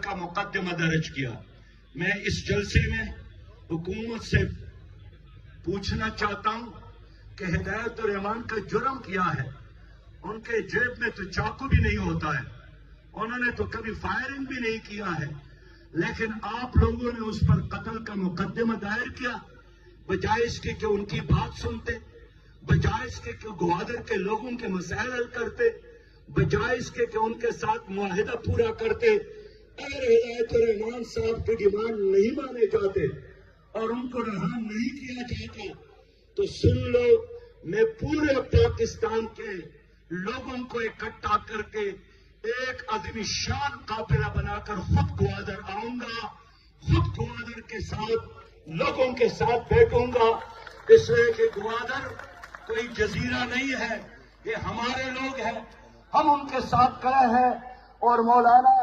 का मुकदमा दर्ज किया। मैं इस जलसे में हुकूमत से पूछना चाहता हूं कि हिदायतुर्रहमान का जुर्म क्या है। उनके जेब में तो चाकू भी नहीं होता है, उन्होंने तो कभी फायरिंग भी नहीं किया है, लेकिन आप लोगों ने उस पर कत्ल का मुकदमा दायर किया। बजाय इसके कि उनकी बात सुनते, बजाय इसके कि ग्वादर के लोगों के मसाइल हल करते, बजाय इसके कि उनके साथ मुआहिदा पूरा करते। अगर हिदायतुर्रहमान साहब की डिमांड नहीं माने जाते और उनको रहा नहीं किया जाता तो सुन लो, मैं पूरे पाकिस्तान के लोगों को इकट्ठा करके एक आदमी शान काफिला बनाकर खुद ग्वादर आऊंगा, खुद ग्वादर के साथ लोगों के साथ बैठूंगा। इसलिए कि ग्वादर कोई जजीरा नहीं है, ये हमारे लोग हैं, हम उनके साथ खड़े हैं। और मौलाना